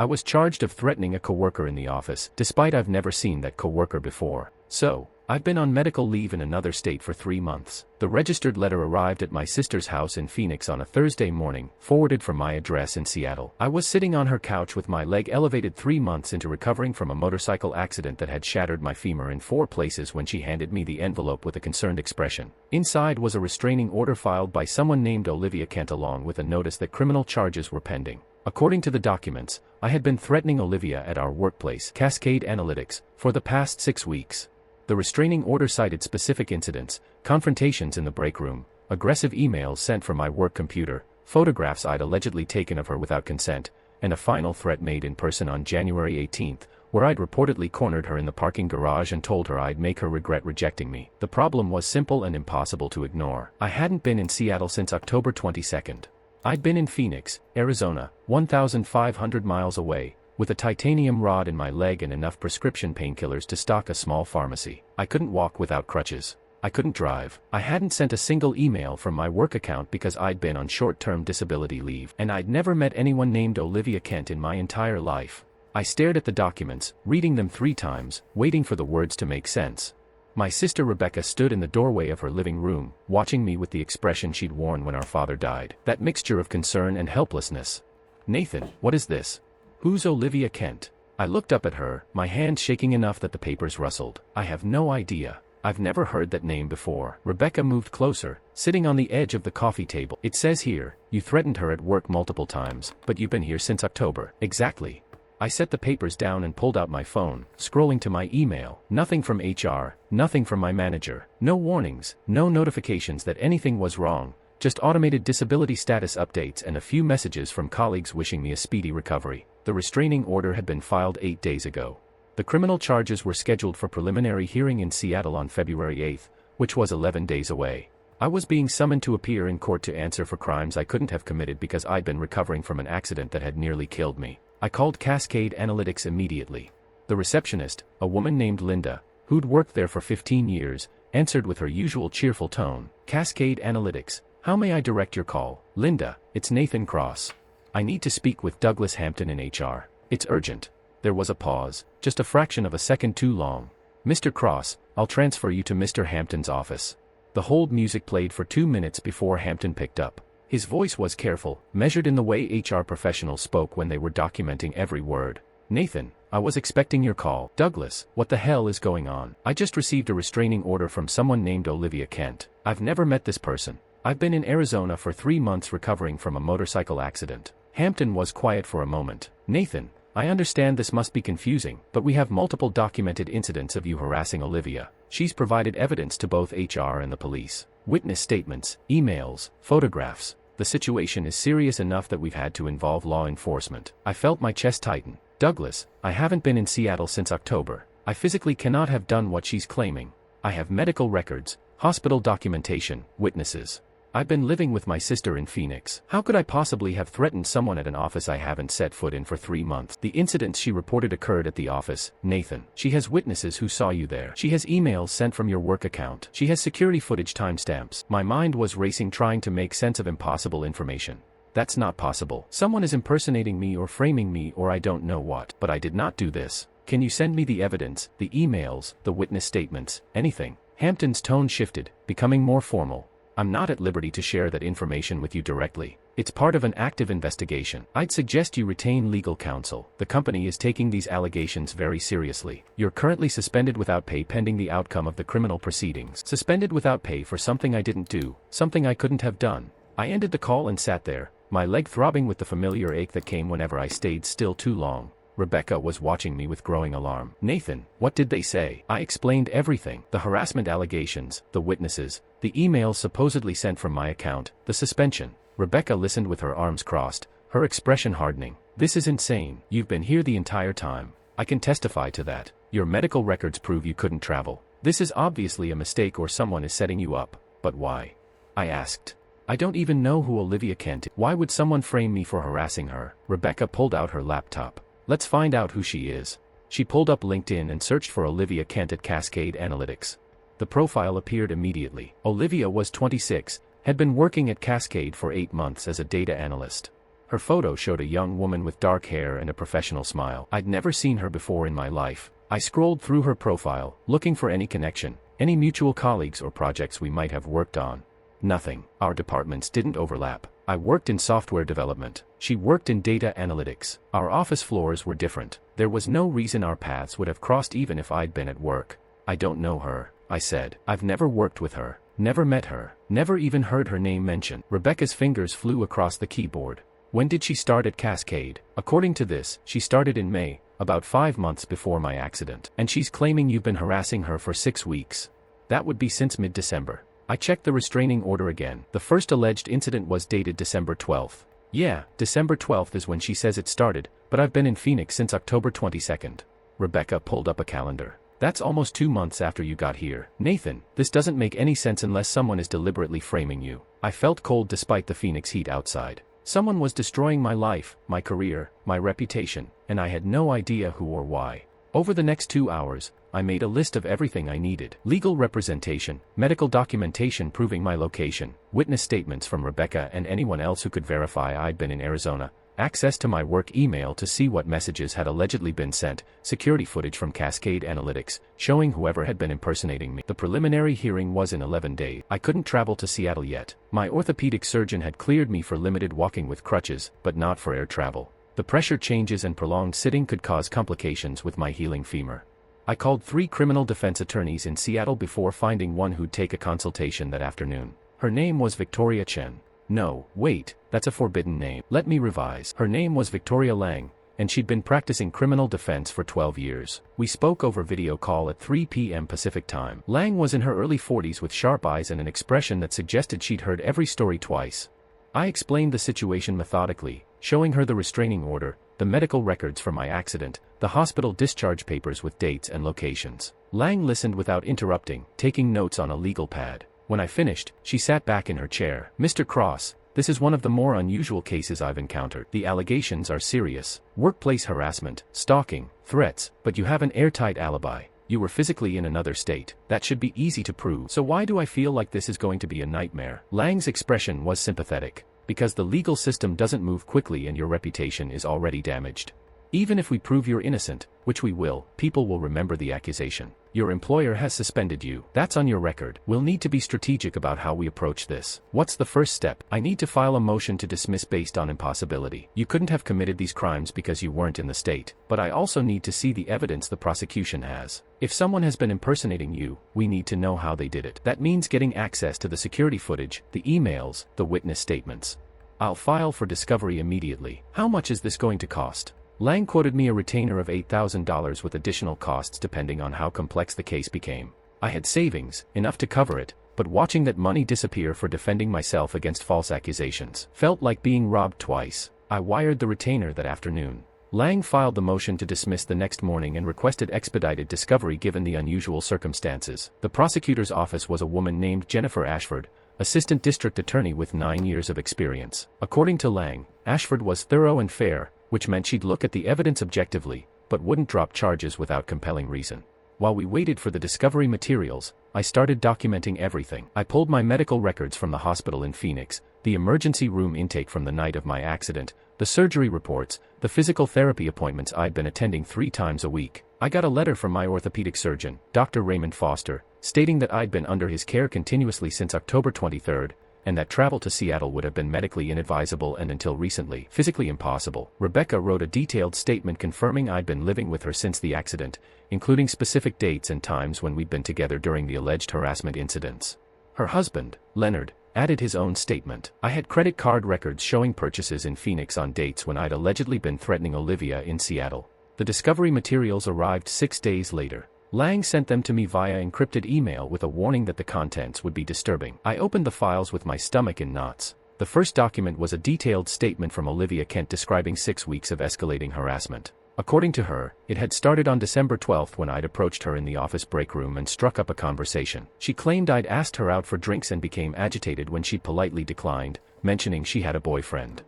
I was charged of threatening a coworker in the office, despite I've never seen that coworker before. So, I've been on medical leave in another state for 3 months. The registered letter arrived at my sister's house in Phoenix on a Thursday morning, forwarded from my address in Seattle. I was sitting on her couch with my leg elevated 3 months into recovering from a motorcycle accident that had shattered my femur in 4 places when she handed me the envelope with a concerned expression. Inside was a restraining order filed by someone named Olivia Kent along with a notice that criminal charges were pending. According to the documents, I had been threatening Olivia at our workplace, Cascade Analytics, for the past 6 weeks. The restraining order cited specific incidents, confrontations in the break room, aggressive emails sent from my work computer, photographs I'd allegedly taken of her without consent, and a final threat made in person on January 18th, where I'd reportedly cornered her in the parking garage and told her I'd make her regret rejecting me. The problem was simple and impossible to ignore. I hadn't been in Seattle since October 22nd. I'd been in Phoenix, Arizona, 1,500 miles away, with a titanium rod in my leg and enough prescription painkillers to stock a small pharmacy. I couldn't walk without crutches. I couldn't drive. I hadn't sent a single email from my work account because I'd been on short-term disability leave. And I'd never met anyone named Olivia Kent in my entire life. I stared at the documents, reading them 3 times, waiting for the words to make sense. My sister Rebecca stood in the doorway of her living room, watching me with the expression she'd worn when our father died. That mixture of concern and helplessness. "Nathan, what is this? Who's Olivia Kent?" I looked up at her, my hand shaking enough that the papers rustled. "I have no idea. I've never heard that name before." Rebecca moved closer, sitting on the edge of the coffee table. "It says here, you threatened her at work multiple times, but you've been here since October." "Exactly." I set the papers down and pulled out my phone, scrolling to my email. Nothing from HR, nothing from my manager. No warnings, no notifications that anything was wrong, just automated disability status updates and a few messages from colleagues wishing me a speedy recovery. The restraining order had been filed 8 days ago. The criminal charges were scheduled for preliminary hearing in Seattle on February 8th, which was 11 days away. I was being summoned to appear in court to answer for crimes I couldn't have committed because I'd been recovering from an accident that had nearly killed me. I called Cascade Analytics immediately. The receptionist, a woman named Linda, who'd worked there for 15 years, answered with her usual cheerful tone. "Cascade Analytics, how may I direct your call?" "Linda, it's Nathan Cross. I need to speak with Douglas Hampton in HR. It's urgent." There was a pause, just a fraction of a second too long. "Mr. Cross, I'll transfer you to Mr. Hampton's office." The hold music played for 2 minutes before Hampton picked up. His voice was careful, measured in the way HR professionals spoke when they were documenting every word. "Nathan, I was expecting your call." "Douglas, what the hell is going on?" "I just received a restraining order from someone named Olivia Kent. I've never met this person. I've been in Arizona for 3 months recovering from a motorcycle accident." Hampton was quiet for a moment. "Nathan, I understand this must be confusing, but we have multiple documented incidents of you harassing Olivia. She's provided evidence to both HR and the police. Witness statements, emails, photographs. The situation is serious enough that we've had to involve law enforcement." I felt my chest tighten. "Douglas, I haven't been in Seattle since October. I physically cannot have done what she's claiming. I have medical records, hospital documentation, witnesses. I've been living with my sister in Phoenix. How could I possibly have threatened someone at an office I haven't set foot in for 3 months? The incidents she reported occurred at the office, Nathan. She has witnesses who saw you there. She has emails sent from your work account. She has security footage timestamps." My mind was racing trying to make sense of impossible information. "That's not possible. Someone is impersonating me or framing me or I don't know what. But I did not do this. Can you send me the evidence, the emails, the witness statements, anything?" Hampton's tone shifted, becoming more formal. "I'm not at liberty to share that information with you directly. It's part of an active investigation. I'd suggest you retain legal counsel. The company is taking these allegations very seriously. You're currently suspended without pay pending the outcome of the criminal proceedings." Suspended without pay for something I didn't do, something I couldn't have done. I ended the call and sat there, my leg throbbing with the familiar ache that came whenever I stayed still too long. Rebecca was watching me with growing alarm. "Nathan, what did they say?" I explained everything. The harassment allegations, the witnesses, the emails supposedly sent from my account, the suspension. Rebecca listened with her arms crossed, her expression hardening. "This is insane. You've been here the entire time. I can testify to that. Your medical records prove you couldn't travel. This is obviously a mistake or someone is setting you up. But why?" I asked. "I don't even know who Olivia Kent is. Why would someone frame me for harassing her?" Rebecca pulled out her laptop. "Let's find out who she is." She pulled up LinkedIn and searched for Olivia Kent at Cascade Analytics. The profile appeared immediately. Olivia was 26, had been working at Cascade for 8 months as a data analyst. Her photo showed a young woman with dark hair and a professional smile. I'd never seen her before in my life. I scrolled through her profile, looking for any connection, any mutual colleagues or projects we might have worked on. Nothing. Our departments didn't overlap. I worked in software development. She worked in data analytics. Our office floors were different. There was no reason our paths would have crossed even if I'd been at work. I don't know her, I said. I've never worked with her, never met her, never even heard her name mentioned. Rebecca's fingers flew across the keyboard. When did she start at Cascade? According to this, she started in May, about 5 months before my accident. And she's claiming you've been harassing her for 6 weeks. That would be since mid-December. I checked the restraining order again. The first alleged incident was dated December 12th. Yeah, December 12th is when she says it started, but I've been in Phoenix since October 22nd. Rebecca pulled up a calendar. That's almost 2 months after you got here. Nathan, this doesn't make any sense unless someone is deliberately framing you. I felt cold despite the Phoenix heat outside. Someone was destroying my life, my career, my reputation, and I had no idea who or why. Over the next 2 hours, I made a list of everything I needed. Legal representation, medical documentation proving my location, witness statements from Rebecca and anyone else who could verify I'd been in Arizona, access to my work email to see what messages had allegedly been sent, security footage from Cascade Analytics, showing whoever had been impersonating me. The preliminary hearing was in 11 days. I couldn't travel to Seattle yet. My orthopedic surgeon had cleared me for limited walking with crutches, but not for air travel. The pressure changes and prolonged sitting could cause complications with my healing femur. I called 3 criminal defense attorneys in Seattle before finding one who'd take a consultation that afternoon. Her name was Victoria Chen. No, wait, that's a forbidden name. Let me revise. Her name was Victoria Lang, and she'd been practicing criminal defense for 12 years. We spoke over video call at 3 p.m. Pacific time. Lang was in her early 40s with sharp eyes and an expression that suggested she'd heard every story twice. I explained the situation methodically, showing her the restraining order, the medical records for my accident, the hospital discharge papers with dates and locations. Lang listened without interrupting, taking notes on a legal pad. When I finished, she sat back in her chair. Mr. Cross, this is one of the more unusual cases I've encountered. The allegations are serious. Workplace harassment, stalking, threats, but you have an airtight alibi. You were physically in another state. That should be easy to prove. So why do I feel like this is going to be a nightmare? Lang's expression was sympathetic. Because the legal system doesn't move quickly and your reputation is already damaged. Even if we prove you're innocent, which we will, people will remember the accusation. Your employer has suspended you. That's on your record. We'll need to be strategic about how we approach this. What's the first step? I need to file a motion to dismiss based on impossibility. You couldn't have committed these crimes because you weren't in the state. But I also need to see the evidence the prosecution has. If someone has been impersonating you, we need to know how they did it. That means getting access to the security footage, the emails, the witness statements. I'll file for discovery immediately. How much is this going to cost? Lang quoted me a retainer of $8,000 with additional costs depending on how complex the case became. I had savings, enough to cover it, but watching that money disappear for defending myself against false accusations felt like being robbed twice. I wired the retainer that afternoon. Lang filed the motion to dismiss the next morning and requested expedited discovery given the unusual circumstances. The prosecutor's office was a woman named Jennifer Ashford, assistant district attorney with 9 years of experience. According to Lang, Ashford was thorough and fair, which meant she'd look at the evidence objectively, but wouldn't drop charges without compelling reason. While we waited for the discovery materials, I started documenting everything. I pulled my medical records from the hospital in Phoenix, the emergency room intake from the night of my accident, the surgery reports, the physical therapy appointments I'd been attending 3 times a week. I got a letter from my orthopedic surgeon, Dr. Raymond Foster, stating that I'd been under his care continuously since October 23rd, and that travel to Seattle would have been medically inadvisable and until recently, physically impossible. Rebecca wrote a detailed statement confirming I'd been living with her since the accident, including specific dates and times when we'd been together during the alleged harassment incidents. Her husband, Leonard, added his own statement. I had credit card records showing purchases in Phoenix on dates when I'd allegedly been threatening Olivia in Seattle. The discovery materials arrived 6 days later. Lang sent them to me via encrypted email with a warning that the contents would be disturbing. I opened the files with my stomach in knots. The first document was a detailed statement from Olivia Kent describing 6 weeks of escalating harassment. According to her, it had started on December 12th when I'd approached her in the office break room and struck up a conversation. She claimed I'd asked her out for drinks and became agitated when she politely declined, mentioning she had a boyfriend.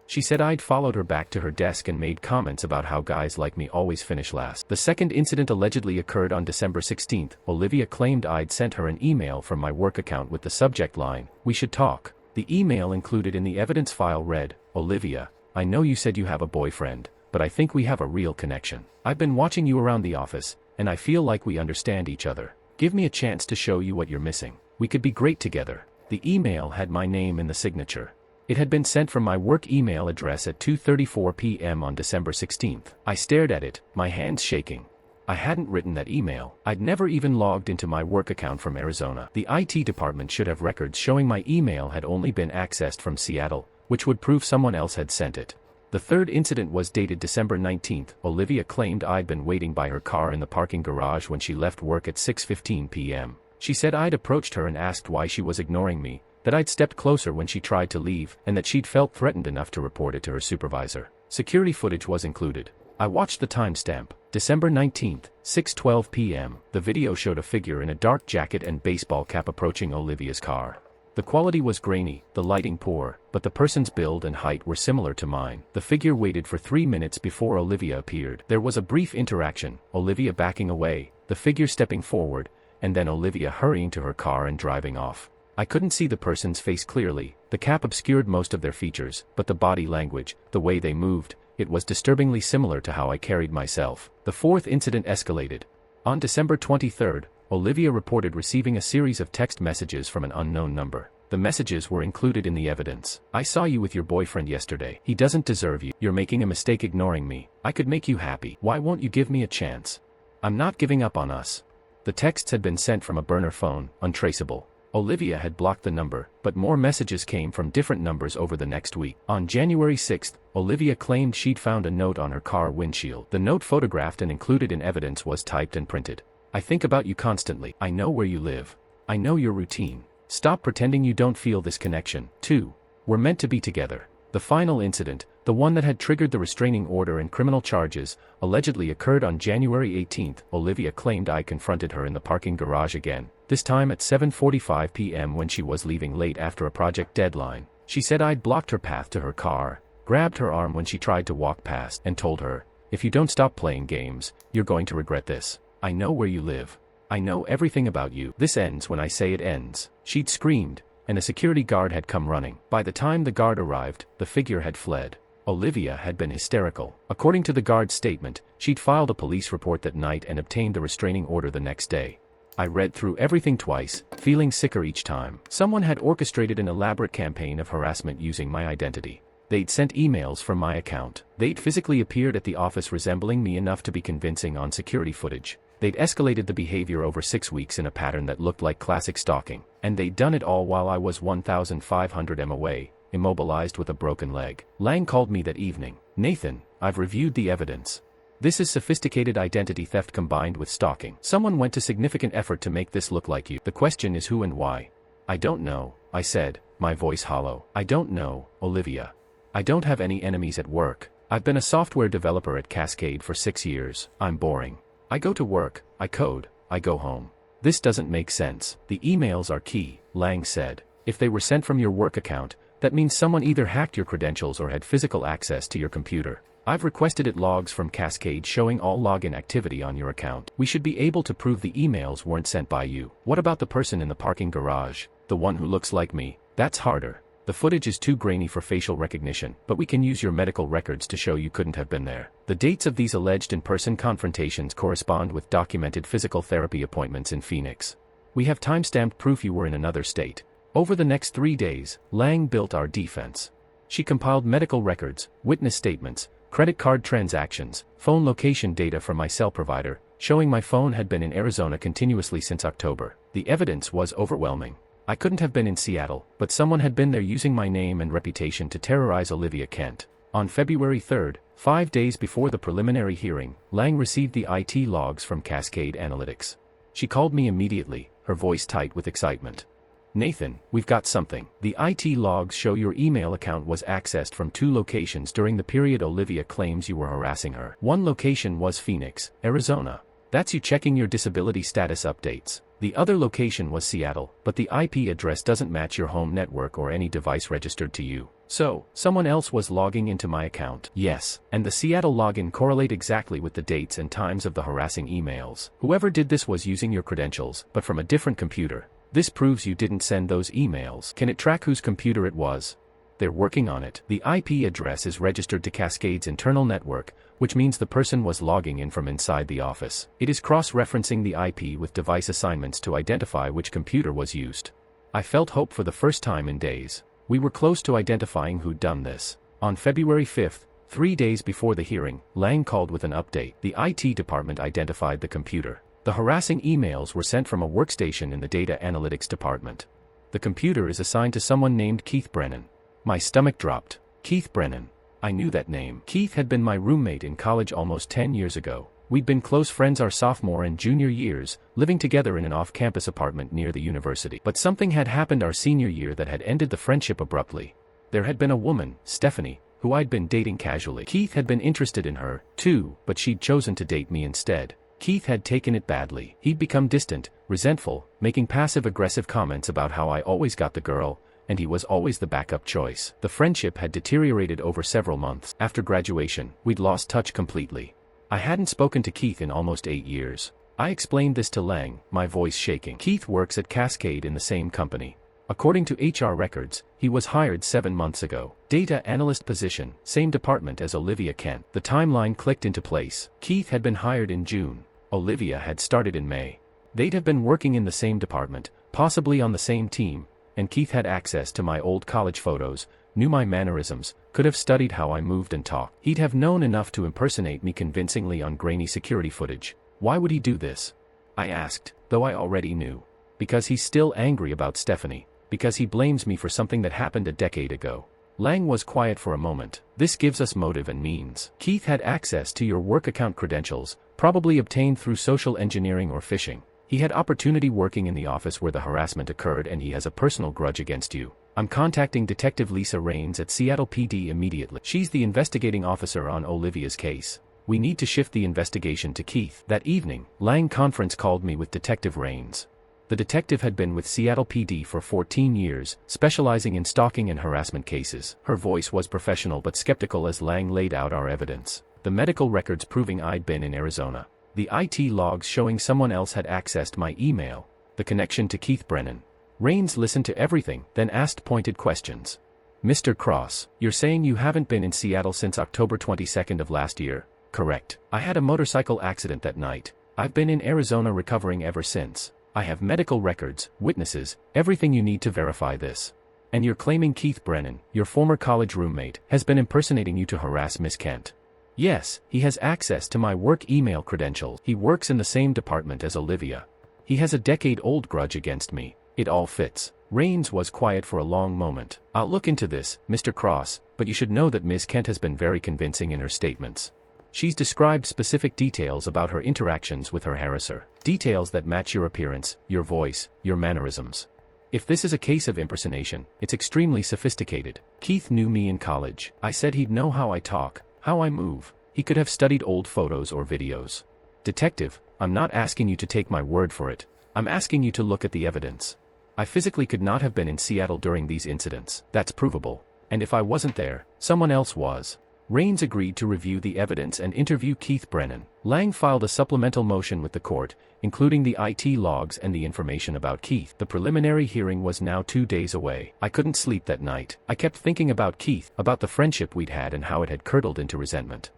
She said I'd followed her back to her desk and made comments about how guys like me always finish last. The second incident allegedly occurred on December 16th. Olivia claimed I'd sent her an email from my work account with the subject line, "We should talk." The email included in the evidence file read, "Olivia, I know you said you have a boyfriend, but I think we have a real connection. I've been watching you around the office, and I feel like we understand each other. Give me a chance to show you what you're missing. We could be great together." The email had my name in the signature. It had been sent from my work email address at 2:34 p.m. on December 16th. I stared at it, my hands shaking. I hadn't written that email. I'd never even logged into my work account from Arizona. The IT department should have records showing my email had only been accessed from Seattle, which would prove someone else had sent it. The third incident was dated December 19th. Olivia claimed I'd been waiting by her car in the parking garage when she left work at 6:15 p.m. She said I'd approached her and asked why she was ignoring me, that I'd stepped closer when she tried to leave, and that she'd felt threatened enough to report it to her supervisor. Security footage was included. I watched the timestamp, December 19th, 6:12 p.m. The video showed a figure in a dark jacket and baseball cap approaching Olivia's car. The quality was grainy, the lighting poor, but the person's build and height were similar to mine. The figure waited for 3 minutes before Olivia appeared. There was a brief interaction, Olivia backing away, the figure stepping forward, and then Olivia hurrying to her car and driving off. I couldn't see the person's face clearly, the cap obscured most of their features, but the body language, the way they moved, it was disturbingly similar to how I carried myself. The fourth incident escalated. On December 23rd, Olivia reported receiving a series of text messages from an unknown number. The messages were included in the evidence. "I saw you with your boyfriend yesterday. He doesn't deserve you. You're making a mistake ignoring me. I could make you happy. Why won't you give me a chance? I'm not giving up on us." The texts had been sent from a burner phone, untraceable. Olivia had blocked the number, but more messages came from different numbers over the next week. On January 6th, Olivia claimed she'd found a note on her car windshield. The note photographed and included in evidence was typed and printed. "I think about you constantly. I know where you live. I know your routine. Stop pretending you don't feel this connection. 2. We're meant to be together." The final incident, the one that had triggered the restraining order and criminal charges, allegedly occurred on January 18th. Olivia claimed I confronted her in the parking garage again, this time at 7:45 p.m. when she was leaving late after a project deadline. She said I'd blocked her path to her car, grabbed her arm when she tried to walk past, and told her, "If you don't stop playing games, you're going to regret this. I know where you live. I know everything about you. This ends when I say it ends." She'd screamed, and a security guard had come running. By the time the guard arrived, the figure had fled. Olivia had been hysterical. According to the guard's statement, she'd filed a police report that night and obtained a restraining order the next day. I read through everything twice, feeling sicker each time. Someone had orchestrated an elaborate campaign of harassment using my identity. They'd sent emails from my account. They'd physically appeared at the office resembling me enough to be convincing on security footage. They'd escalated the behavior over 6 weeks in a pattern that looked like classic stalking, and they'd done it all while I was 1,500 m away, immobilized with a broken leg. Lang called me that evening. "Nathan, I've reviewed the evidence. This is sophisticated identity theft combined with stalking. Someone went to significant effort to make this look like you. The question is who and why." "I don't know," I said, my voice hollow. "I don't know, Olivia. I don't have any enemies at work. I've been a software developer at Cascade for 6 years. I'm boring. I go to work, I code, I go home. This doesn't make sense." "The emails are key," Lang said. "If they were sent from your work account, that means someone either hacked your credentials or had physical access to your computer. I've requested it logs from Cascade showing all login activity on your account. We should be able to prove the emails weren't sent by you." "What about the person in the parking garage? The one who looks like me?" "That's harder. The footage is too grainy for facial recognition, but we can use your medical records to show you couldn't have been there." The dates of these alleged in-person confrontations correspond with documented physical therapy appointments in Phoenix. "We have time-stamped proof you were in another state." Over the next 3 days, Lang built our defense. She compiled medical records, witness statements, credit card transactions, phone location data from my cell provider, showing my phone had been in Arizona continuously since October. The evidence was overwhelming. I couldn't have been in Seattle, but someone had been there using my name and reputation to terrorize Olivia Kent. On February 3rd, 5 days before the preliminary hearing, Lang received the IT logs from Cascade Analytics. She called me immediately, her voice tight with excitement. "Nathan, we've got something. The IT logs show your email account was accessed from 2 locations during the period Olivia claims you were harassing her. One location was Phoenix, Arizona. That's you checking your disability status updates. The other location was Seattle, but the IP address doesn't match your home network or any device registered to you. So, someone else was logging into my account." "Yes, and the Seattle login correlate exactly with the dates and times of the harassing emails. Whoever did this was using your credentials, but from a different computer. This proves you didn't send those emails." "Can it track whose computer it was?" They're working on it. The IP address is registered to Cascade's internal network, which means the person was logging in from inside the office. It is cross-referencing the IP with device assignments to identify which computer was used. I felt hope for the first time in days. We were close to identifying who'd done this. On February 5th, 3 days before the hearing, Lang called with an update. The IT department identified the computer. The harassing emails were sent from a workstation in the data analytics department. The computer is assigned to someone named Keith Brennan. My stomach dropped. Keith Brennan. I knew that name. Keith had been my roommate in college almost 10 years ago. We'd been close friends our sophomore and junior years, living together in an off-campus apartment near the university. But something had happened our senior year that had ended the friendship abruptly. There had been a woman, Stephanie, who I'd been dating casually. Keith had been interested in her, too, but she'd chosen to date me instead. Keith had taken it badly. He'd become distant, resentful, making passive-aggressive comments about how I always got the girl, and he was always the backup choice. The friendship had deteriorated over several months. After graduation, we'd lost touch completely. I hadn't spoken to Keith in almost 8 years. I explained this to Lang, my voice shaking. Keith works at Cascade in the same company. According to HR records, he was hired 7 months ago. Data analyst position, same department as Olivia Kent. The timeline clicked into place. Keith had been hired in June. Olivia had started in May. They'd have been working in the same department, possibly on the same team, and Keith had access to my old college photos, knew my mannerisms, could have studied how I moved and talked. He'd have known enough to impersonate me convincingly on grainy security footage. Why would he do this? I asked, though I already knew. Because he's still angry about Stephanie. Because he blames me for something that happened a decade ago. Lang was quiet for a moment. This gives us motive and means. Keith had access to your work account credentials, probably obtained through social engineering or phishing. He had opportunity working in the office where the harassment occurred, and he has a personal grudge against you. I'm contacting Detective Lisa Rains at Seattle PD immediately. She's the investigating officer on Olivia's case. We need to shift the investigation to Keith. That evening, Lang conference called me with Detective Rains. The detective had been with Seattle PD for 14 years, specializing in stalking and harassment cases. Her voice was professional but skeptical as Lang laid out our evidence. The medical records proving I'd been in Arizona. The IT logs showing someone else had accessed my email. The connection to Keith Brennan. Rains listened to everything, then asked pointed questions. Mr. Cross, you're saying you haven't been in Seattle since October 22nd of last year, correct? I had a motorcycle accident that night. I've been in Arizona recovering ever since. I have medical records, witnesses, everything you need to verify this. And you're claiming Keith Brennan, your former college roommate, has been impersonating you to harass Miss Kent. Yes, he has access to my work email credentials. He works in the same department as Olivia. He has a decade-old grudge against me. It all fits. Rains was quiet for a long moment. I'll look into this, Mr. Cross, but you should know that Miss Kent has been very convincing in her statements. She's described specific details about her interactions with her harasser. Details that match your appearance, your voice, your mannerisms. If this is a case of impersonation, it's extremely sophisticated. Keith knew me in college. I said he'd know how I talk, how I move. He could have studied old photos or videos. Detective, I'm not asking you to take my word for it. I'm asking you to look at the evidence. I physically could not have been in Seattle during these incidents. That's provable. And if I wasn't there, someone else was. Rains agreed to review the evidence and interview Keith Brennan. Lang filed a supplemental motion with the court, including the IT logs and the information about Keith. The preliminary hearing was now 2 days away. I couldn't sleep that night. I kept thinking about Keith, about the friendship we'd had and how it had curdled into resentment.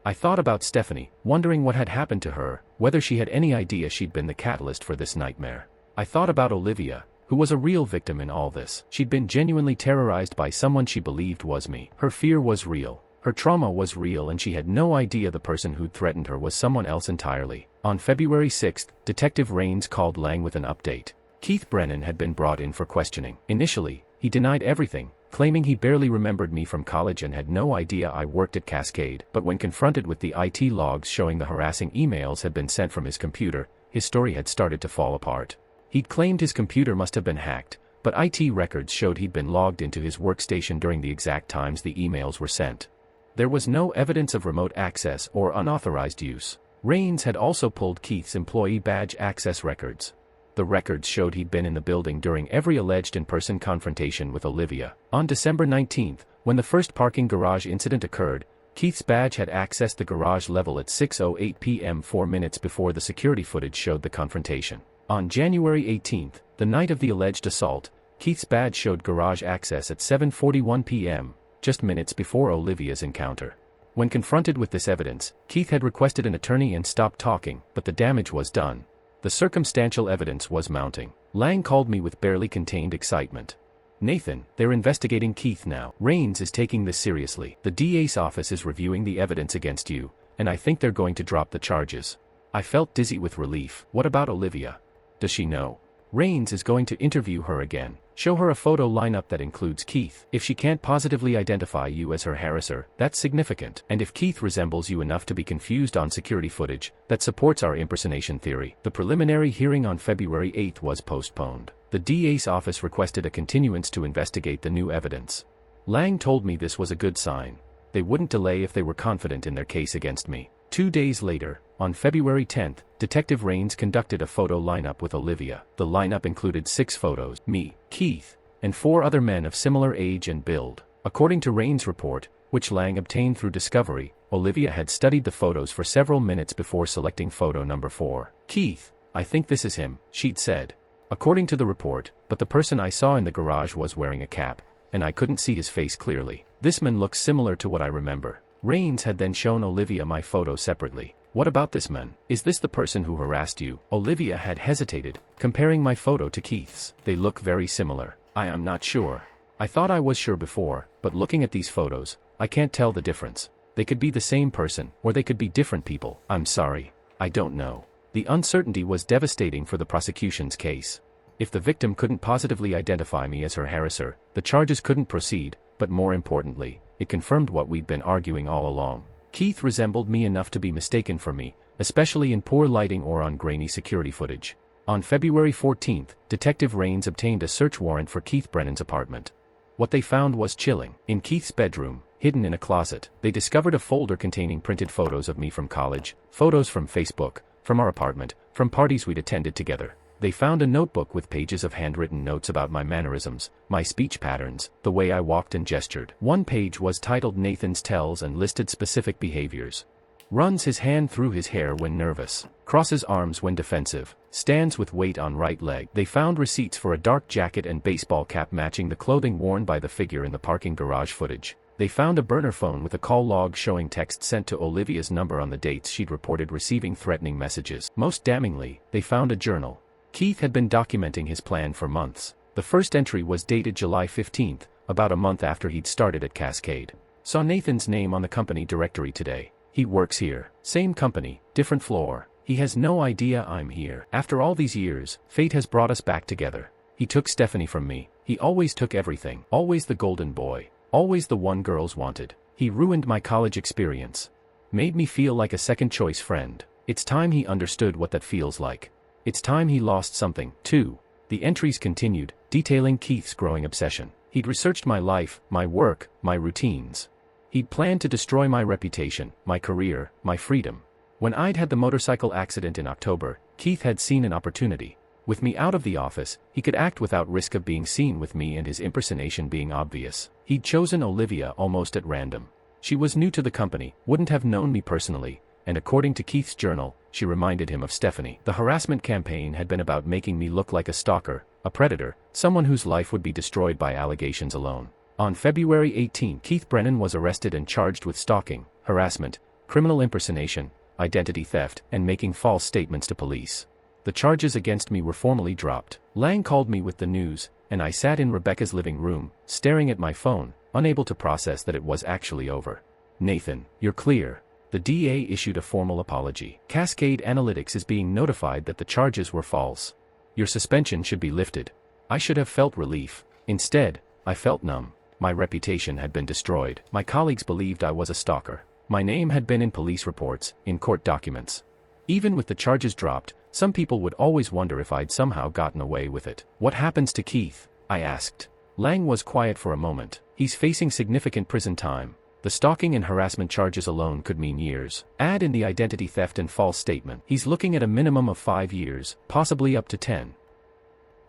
I thought about Stephanie, wondering what had happened to her, whether she had any idea she'd been the catalyst for this nightmare. I thought about Olivia, who was a real victim in all this. She'd been genuinely terrorized by someone she believed was me. Her fear was real. Her trauma was real, and she had no idea the person who'd threatened her was someone else entirely. On February 6th, Detective Rains called Lang with an update. Keith Brennan had been brought in for questioning. Initially, he denied everything, claiming he barely remembered me from college and had no idea I worked at Cascade. But when confronted with the IT logs showing the harassing emails had been sent from his computer, his story had started to fall apart. He'd claimed his computer must have been hacked, but IT records showed he'd been logged into his workstation during the exact times the emails were sent. There was no evidence of remote access or unauthorized use. Rains had also pulled Keith's employee badge access records. The records showed he'd been in the building during every alleged in-person confrontation with Olivia. On December 19th, when the first parking garage incident occurred, Keith's badge had accessed the garage level at 6:08 p.m. 4 minutes before the security footage showed the confrontation. On January 18th, the night of the alleged assault, Keith's badge showed garage access at 7:41 p.m., just minutes before Olivia's encounter. When confronted with this evidence, Keith had requested an attorney and stopped talking, but the damage was done. The circumstantial evidence was mounting. Lang called me with barely contained excitement. "Nathan, they're investigating Keith now. Rains is taking this seriously. The DA's office is reviewing the evidence against you, and I think they're going to drop the charges." I felt dizzy with relief. What about Olivia? Does she know? Rains is going to interview her again. Show her a photo lineup that includes Keith. If she can't positively identify you as her harasser, that's significant. And if Keith resembles you enough to be confused on security footage, that supports our impersonation theory. The preliminary hearing on February 8 was postponed. The DA's office requested a continuance to investigate the new evidence. Lang told me this was a good sign. They wouldn't delay if they were confident in their case against me. 2 days later, on February 10, Detective Rains conducted a photo lineup with Olivia. The lineup included 6 photos, me, Keith, and 4 other men of similar age and build. According to Rains' report, which Lang obtained through discovery, Olivia had studied the photos for several minutes before selecting photo number 4. "Keith, I think this is him," she'd said. According to the report, but the person I saw in the garage was wearing a cap, and I couldn't see his face clearly. "This man looks similar to what I remember." Rains had then shown Olivia my photo separately. "What about this man? Is this the person who harassed you?" Olivia had hesitated, comparing my photo to Keith's. "They look very similar. I am not sure. I thought I was sure before, but looking at these photos, I can't tell the difference. They could be the same person, or they could be different people. I'm sorry. I don't know." The uncertainty was devastating for the prosecution's case. If the victim couldn't positively identify me as her harasser, the charges couldn't proceed, but more importantly, it confirmed what we'd been arguing all along. Keith resembled me enough to be mistaken for me, especially in poor lighting or on grainy security footage. On February 14, Detective Rains obtained a search warrant for Keith Brennan's apartment. What they found was chilling. In Keith's bedroom, hidden in a closet, they discovered a folder containing printed photos of me from college, photos from Facebook, from our apartment, from parties we'd attended together. They found a notebook with pages of handwritten notes about my mannerisms, my speech patterns, the way I walked and gestured. One page was titled Nathan's Tells and listed specific behaviors. Runs his hand through his hair when nervous, crosses arms when defensive, stands with weight on right leg. They found receipts for a dark jacket and baseball cap matching the clothing worn by the figure in the parking garage footage. They found a burner phone with a call log showing texts sent to Olivia's number on the dates she'd reported receiving threatening messages. Most damningly, they found a journal. Keith had been documenting his plan for months. The first entry was dated July 15, about a month after he'd started at Cascade. "Saw Nathan's name on the company directory today. He works here. Same company, different floor. He has no idea I'm here. After all these years, fate has brought us back together. He took Stephanie from me. He always took everything. Always the golden boy. Always the one girls wanted. He ruined my college experience. Made me feel like a second-choice friend. It's time he understood what that feels like. It's time he lost something, too." The entries continued, detailing Keith's growing obsession. He'd researched my life, my work, my routines. He'd planned to destroy my reputation, my career, my freedom. When I'd had the motorcycle accident in October, Keith had seen an opportunity. With me out of the office, he could act without risk of being seen with me and his impersonation being obvious. He'd chosen Olivia almost at random. She was new to the company, wouldn't have known me personally, and according to Keith's journal, she reminded him of Stephanie. The harassment campaign had been about making me look like a stalker, a predator, someone whose life would be destroyed by allegations alone. On February 18, Keith Brennan was arrested and charged with stalking, harassment, criminal impersonation, identity theft, and making false statements to police. The charges against me were formally dropped. Lang called me with the news, and I sat in Rebecca's living room, staring at my phone, unable to process that it was actually over. "Nathan, you're clear." The DA issued a formal apology. "Cascade Analytics is being notified that the charges were false. Your suspension should be lifted." I should have felt relief. Instead, I felt numb. My reputation had been destroyed. My colleagues believed I was a stalker. My name had been in police reports, in court documents. Even with the charges dropped, some people would always wonder if I'd somehow gotten away with it. "What happens to Keith?" I asked. Lang was quiet for a moment. "He's facing significant prison time. The stalking and harassment charges alone could mean years. Add in the identity theft and false statement. He's looking at a minimum of 5 years, possibly up to 10.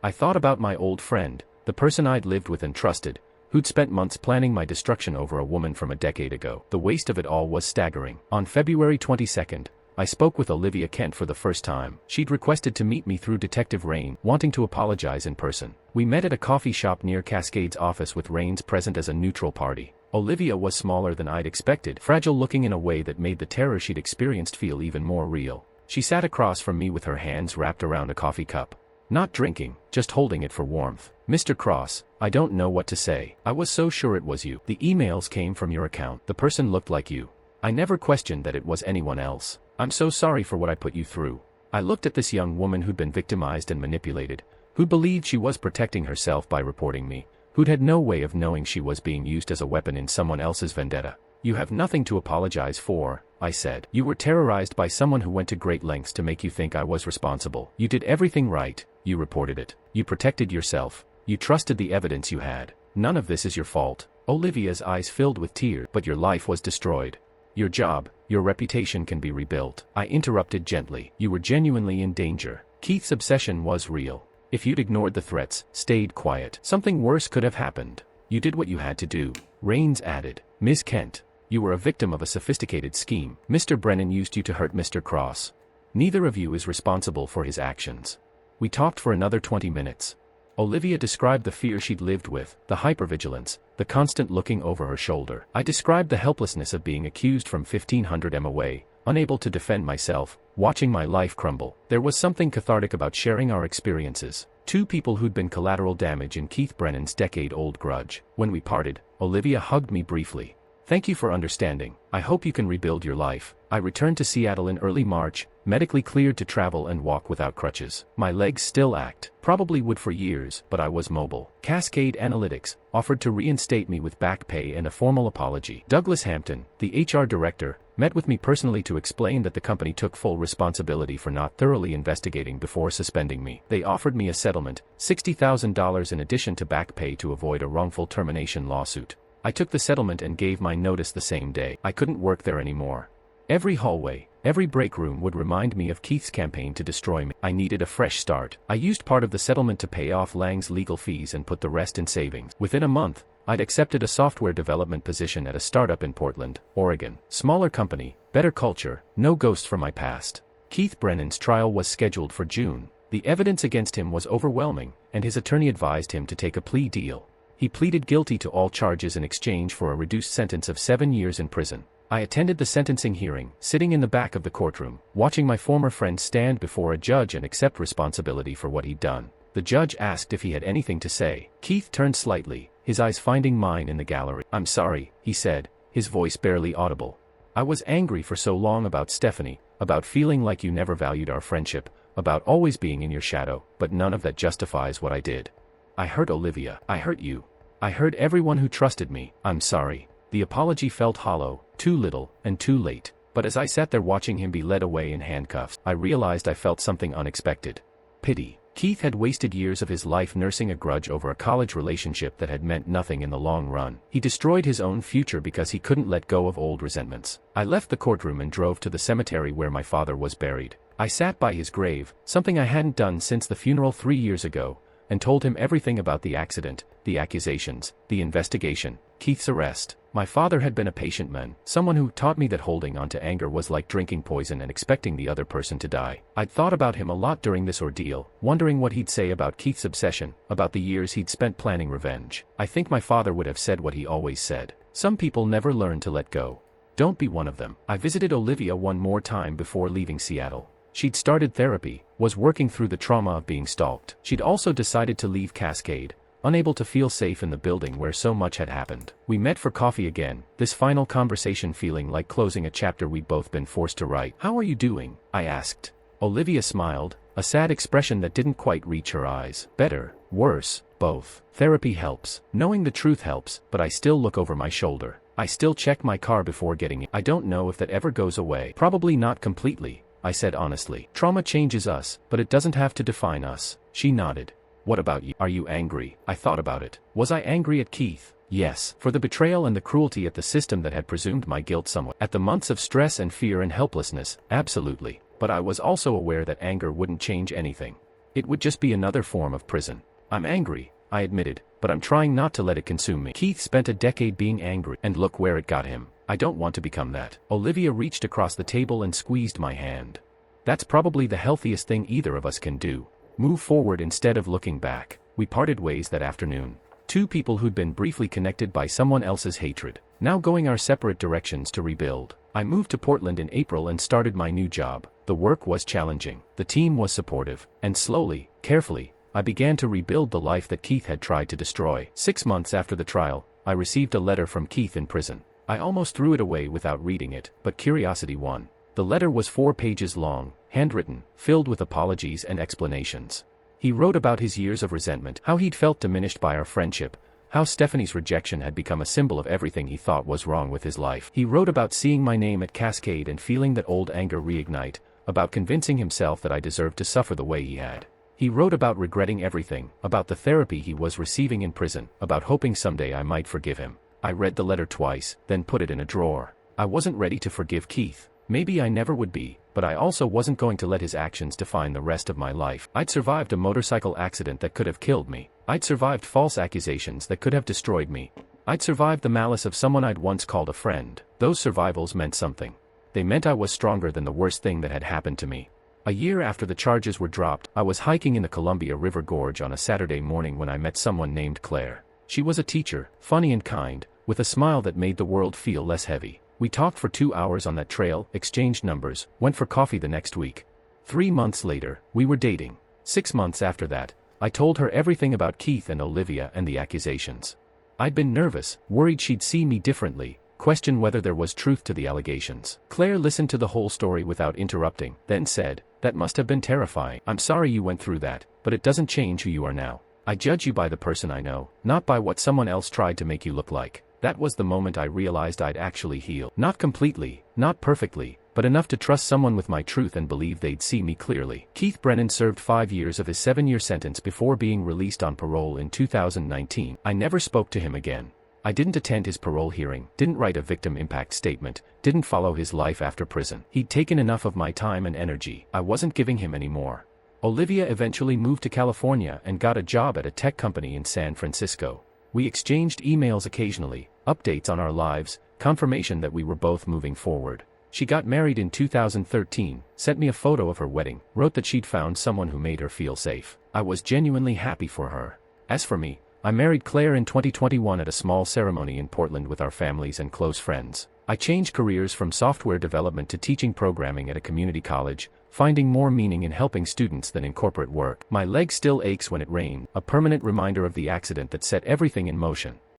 I thought about my old friend, the person I'd lived with and trusted, who'd spent months planning my destruction over a woman from a decade ago. The waste of it all was staggering. On February 22, I spoke with Olivia Kent for the first time. She'd requested to meet me through Detective Rain, wanting to apologize in person. We met at a coffee shop near Cascade's office with Rains present as a neutral party. Olivia was smaller than I'd expected, fragile-looking in a way that made the terror she'd experienced feel even more real. She sat across from me with her hands wrapped around a coffee cup. Not drinking, just holding it for warmth. "Mr. Cross, I don't know what to say. I was so sure it was you. The emails came from your account. The person looked like you. I never questioned that it was anyone else. I'm so sorry for what I put you through." I looked at this young woman who'd been victimized and manipulated, who believed she was protecting herself by reporting me, who'd had no way of knowing she was being used as a weapon in someone else's vendetta. "You have nothing to apologize for," I said. "You were terrorized by someone who went to great lengths to make you think I was responsible. You did everything right. You reported it. You protected yourself. You trusted the evidence you had. None of this is your fault." Olivia's eyes filled with tears. "But your life was destroyed. Your job, your reputation can be rebuilt." I interrupted gently. "You were genuinely in danger. Keith's obsession was real. If you'd ignored the threats, stayed quiet, something worse could have happened. You did what you had to do." Rains added, "Ms. Kent, you were a victim of a sophisticated scheme. Mr. Brennan used you to hurt Mr. Cross. Neither of you is responsible for his actions." We talked for another 20 minutes. Olivia described the fear she'd lived with, the hypervigilance, the constant looking over her shoulder. I described the helplessness of being accused from 1500 m away, unable to defend myself, watching my life crumble. There was something cathartic about sharing our experiences. Two people who'd been collateral damage in Keith Brennan's decade-old grudge. When we parted, Olivia hugged me briefly. "Thank you for understanding. I hope you can rebuild your life." I returned to Seattle in early March, medically cleared to travel and walk without crutches. My legs still ached, probably would for years, but I was mobile. Cascade Analytics offered to reinstate me with back pay and a formal apology. Douglas Hampton, the HR director, met with me personally to explain that the company took full responsibility for not thoroughly investigating before suspending me. They offered me a settlement, $60,000 in addition to back pay to avoid a wrongful termination lawsuit. I took the settlement and gave my notice the same day. I couldn't work there anymore. Every hallway, every break room would remind me of Keith's campaign to destroy me. I needed a fresh start. I used part of the settlement to pay off Lang's legal fees and put the rest in savings. Within a month, I'd accepted a software development position at a startup in Portland, Oregon. Smaller company, better culture, no ghosts from my past. Keith Brennan's trial was scheduled for June. The evidence against him was overwhelming, and his attorney advised him to take a plea deal. He pleaded guilty to all charges in exchange for a reduced sentence of 7 years in prison. I attended the sentencing hearing, sitting in the back of the courtroom, watching my former friend stand before a judge and accept responsibility for what he'd done. The judge asked if he had anything to say. Keith turned slightly, his eyes finding mine in the gallery. "I'm sorry," he said, his voice barely audible. "I was angry for so long about Stephanie, about feeling like you never valued our friendship, about always being in your shadow, but none of that justifies what I did. I hurt Olivia. I hurt you. I hurt everyone who trusted me. I'm sorry." The apology felt hollow, too little, and too late. But as I sat there watching him be led away in handcuffs, I realized I felt something unexpected. Pity. Keith had wasted years of his life nursing a grudge over a college relationship that had meant nothing in the long run. He destroyed his own future because he couldn't let go of old resentments. I left the courtroom and drove to the cemetery where my father was buried. I sat by his grave, something I hadn't done since the funeral 3 years ago, and told him everything about the accident, the accusations, the investigation, Keith's arrest. My father had been a patient man, someone who taught me that holding on to anger was like drinking poison and expecting the other person to die. I'd thought about him a lot during this ordeal, wondering what he'd say about Keith's obsession, about the years he'd spent planning revenge. I think my father would have said what he always said. Some people never learn to let go. Don't be one of them. I visited Olivia one more time before leaving Seattle. She'd started therapy, was working through the trauma of being stalked. She'd also decided to leave Cascade, unable to feel safe in the building where so much had happened. We met for coffee again, this final conversation feeling like closing a chapter we'd both been forced to write. "How are you doing?" I asked. Olivia smiled, a sad expression that didn't quite reach her eyes. "Better, worse, both. Therapy helps. Knowing the truth helps, but I still look over my shoulder. I still check my car before getting in. I don't know if that ever goes away. Probably not completely," I said honestly. "Trauma changes us, but it doesn't have to define us." She nodded. "What about you? Are you angry?" I thought about it. Was I angry at Keith? Yes. For the betrayal and the cruelty at the system that had presumed my guilt somewhat. At the months of stress and fear and helplessness, absolutely. But I was also aware that anger wouldn't change anything. It would just be another form of prison. "I'm angry," I admitted, "but I'm trying not to let it consume me. Keith spent a decade being angry, and look where it got him." I don't want to become that. Olivia reached across the table and squeezed my hand. That's probably the healthiest thing either of us can do. Move forward instead of looking back. We parted ways that afternoon. Two people who'd been briefly connected by someone else's hatred, now going our separate directions to rebuild. I moved to Portland in April and started my new job. The work was challenging, the team was supportive, and slowly, carefully, I began to rebuild the life that Keith had tried to destroy. 6 months after the trial, I received a letter from Keith in prison. I almost threw it away without reading it, but curiosity won. The letter was 4 pages long, handwritten, filled with apologies and explanations. He wrote about his years of resentment, how he'd felt diminished by our friendship, how Stephanie's rejection had become a symbol of everything he thought was wrong with his life. He wrote about seeing my name at Cascade and feeling that old anger reignite, about convincing himself that I deserved to suffer the way he had. He wrote about regretting everything, about the therapy he was receiving in prison, about hoping someday I might forgive him. I read the letter twice, then put it in a drawer. I wasn't ready to forgive Keith. Maybe I never would be, but I also wasn't going to let his actions define the rest of my life. I'd survived a motorcycle accident that could have killed me. I'd survived false accusations that could have destroyed me. I'd survived the malice of someone I'd once called a friend. Those survivals meant something. They meant I was stronger than the worst thing that had happened to me. A year after the charges were dropped, I was hiking in the Columbia River Gorge on a Saturday morning when I met someone named Claire. She was a teacher, funny and kind, with a smile that made the world feel less heavy. We talked for 2 hours on that trail, exchanged numbers, went for coffee the next week. 3 months later, we were dating. 6 months after that, I told her everything about Keith and Olivia and the accusations. I'd been nervous, worried she'd see me differently, questioned whether there was truth to the allegations. Claire listened to the whole story without interrupting, then said, "That must have been terrifying. I'm sorry you went through that, but it doesn't change who you are now. I judge you by the person I know, not by what someone else tried to make you look like." That was the moment I realized I'd actually healed. Not completely, not perfectly, but enough to trust someone with my truth and believe they'd see me clearly. Keith Brennan served 5 years of his 7-year sentence before being released on parole in 2019. I never spoke to him again. I didn't attend his parole hearing, didn't write a victim impact statement, didn't follow his life after prison. He'd taken enough of my time and energy. I wasn't giving him any more. Olivia eventually moved to California and got a job at a tech company in San Francisco. We exchanged emails occasionally, updates on our lives, confirmation that we were both moving forward. She got married in 2013, sent me a photo of her wedding, wrote that she'd found someone who made her feel safe. I was genuinely happy for her. As for me, I married Claire in 2021 at a small ceremony in Portland with our families and close friends. I changed careers from software development to teaching programming at a community college, finding more meaning in helping students than in corporate work. My leg still aches when it rains, a permanent reminder of the accident that set everything in motion.